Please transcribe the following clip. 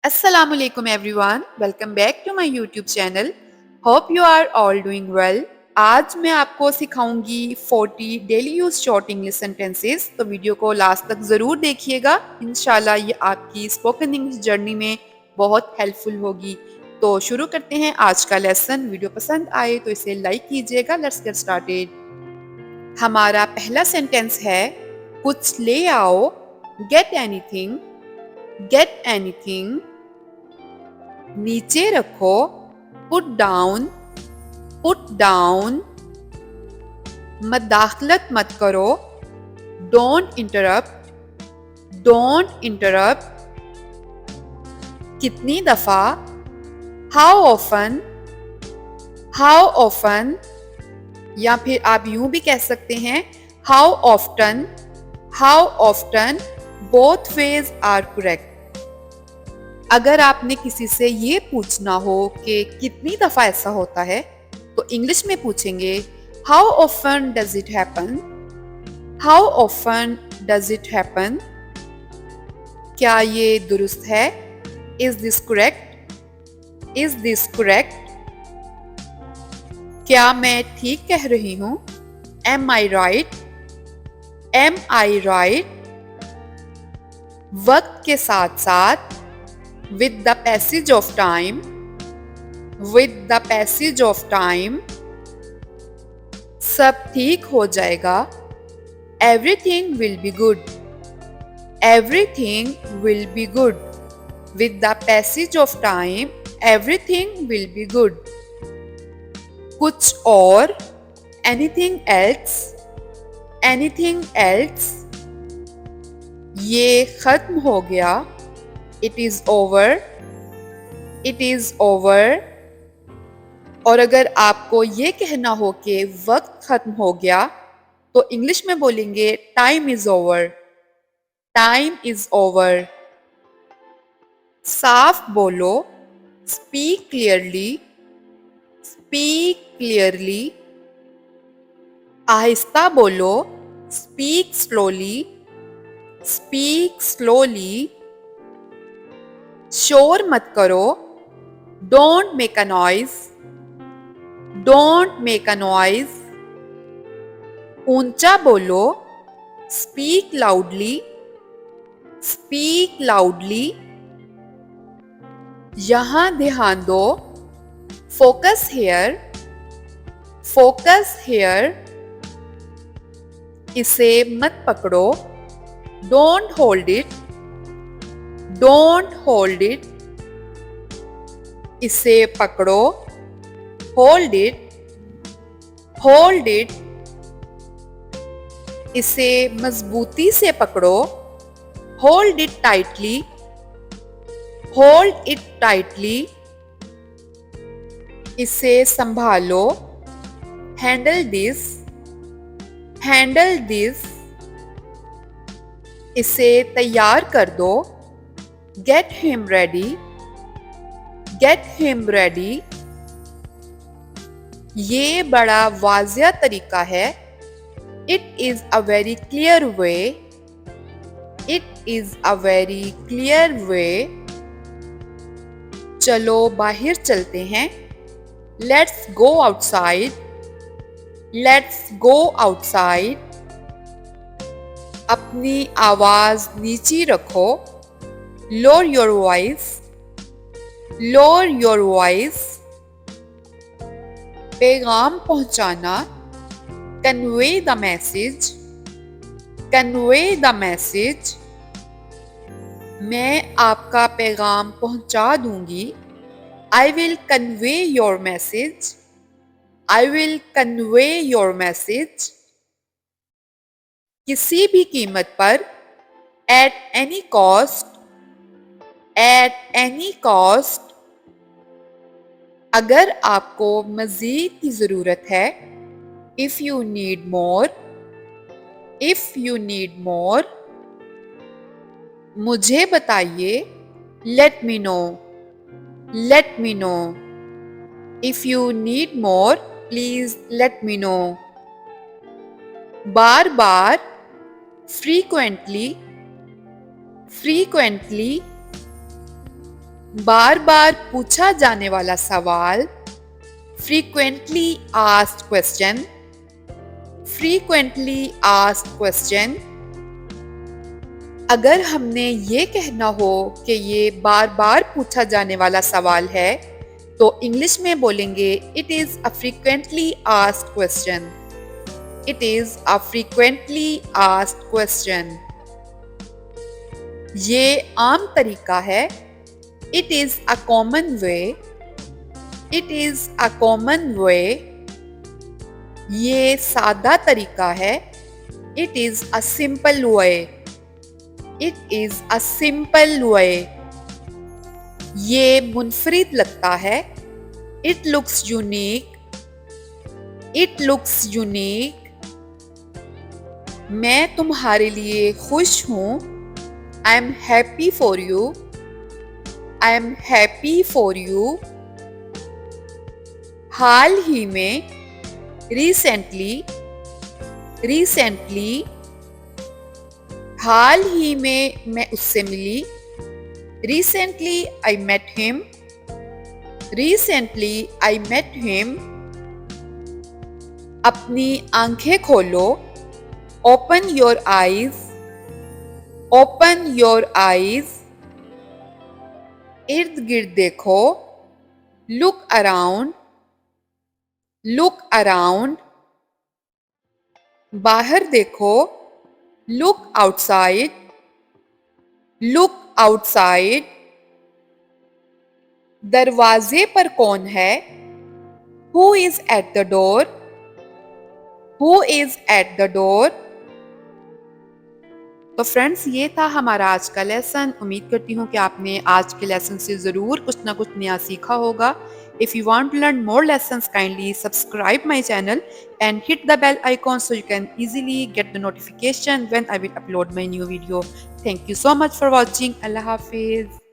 Assalamualaikum everyone, welcome back to my YouTube channel. Hope you are all doing well. आज मैं आपको सिखाऊंगी 40 daily use short English sentences, तो video को last तक ज़रूर देखिएगा। इंशाल्लाह ये आपकी स्पोकन इंग्लिश जर्नी में बहुत हेल्पफुल होगी। तो शुरू करते हैं आज का लेसन। वीडियो पसंद आए तो इसे लाइक कीजिएगा। Let's get started. हमारा पहला सेंटेंस है कुछ ले आओ, गेट एनीथिंग, गेट एनीथिंग। नीचे रखो, पुट डाउन, पुट डाउन। मदाखलत मत करो, डोंट इंटरप्ट, डोंट इंटरप्ट। कितनी दफा, हाउ ऑफन, हाउ ऑफन। या फिर आप यूं भी कह सकते हैं how often, how often. Both ways are correct. अगर आपने किसी से ये पूछना हो कि कितनी दफ़ा ऐसा होता है, तो इंग्लिश में पूछेंगे how often does it happen, how often does it happen. क्या ये दुरुस्त है? Is this correct, is this correct. क्या मैं ठीक कह रही हूँ? एम आई राइट, एम आई राइट। वक्त के साथ साथ, with the passage of time, with the passage of time। सब ठीक हो जाएगा, everything will be good, everything will be good। with the passage of time, everything will be good। कुछ और, anything else, anything else। ये खत्म हो गया, It is over, it is over। और अगर आपको ये कहना हो कि वक्त खत्म हो गया, तो इंग्लिश में बोलेंगे time is over, time is over. साफ बोलो, स्पीक क्लियरली, स्पीक क्लियरली। आहिस्ता बोलो, स्पीक स्लोली, स्पीक स्लोली। शोर मत करो, don't make a noise, don't make a noise. ऊंचा बोलो, स्पीक लाउडली, स्पीक लाउडली। यहां ध्यान दो, फोकस हेयर, फोकस हेयर। इसे मत पकड़ो, don't hold it, don't hold it. इसे पकड़ो, होल्ड इट, होल्ड इट। इसे मजबूती से पकड़ो, hold it tightly, hold it tightly. इसे संभालो, हैंडल दिस, हैंडल दिस। इसे तैयार कर दो, get him ready, get him ready. ये बड़ा वाजिया तरीका है, it is a very clear way, it is a very clear way. चलो बाहर चलते हैं, let's go outside, let's go outside. अपनी आवाज नीची रखो, lower your voice, lower your voice. पैगाम पहुंचाना, convey the message, convey the message. मैं आपका पैगाम पहुंचा दूंगी, I will convey your message, I will convey your message. किसी भी कीमत पर, at any cost, at any cost. अगर आपको मज़ीद की ज़रूरत है, if you need more, if you need more. मुझे बताइए, let me know, let me know. If you need more, please let me know. बार बार, फ्रीक्वेंटली, फ्रीक्वेंटली। बार बार पूछा जाने वाला सवाल, frequently asked question, frequently asked question। अगर हमने ये कहना हो कि ये बार बार पूछा जाने वाला सवाल है तो इंग्लिश में बोलेंगे it is a frequently asked question. It is a frequently asked question. ये आम तरीका है। It is a common way. It is a common वे। ये सादा तरीका है। It is a simple way. It is a simple way. ये मुनफरिद लगता है। It looks unique. It looks unique. मैं तुम्हारे लिए खुश हूं। I am happy for you. I am happy for you. हाल ही में, रिसेंटली। रिसेंटली। हाल ही में मैं उससे मिली। Recently I met him. Recently I met him. अपनी आंखें खोलो। Open your eyes. Open your eyes. इर्द गिर्द देखो। Look around. Look around. बाहर देखो। Look outside. Look outside. दरवाजे पर कौन है? Who is at the door? Who is at the door? तो फ्रेंड्स, ये था हमारा आज का लेसन। उम्मीद करती हूँ कि आपने आज के लेसन से ज़रूर कुछ ना कुछ नया सीखा होगा। If you want to learn more lessons, kindly subscribe my channel and hit the bell icon so you can easily get the notification when I will upload my new video. Thank you so much for watching. Allah Hafiz.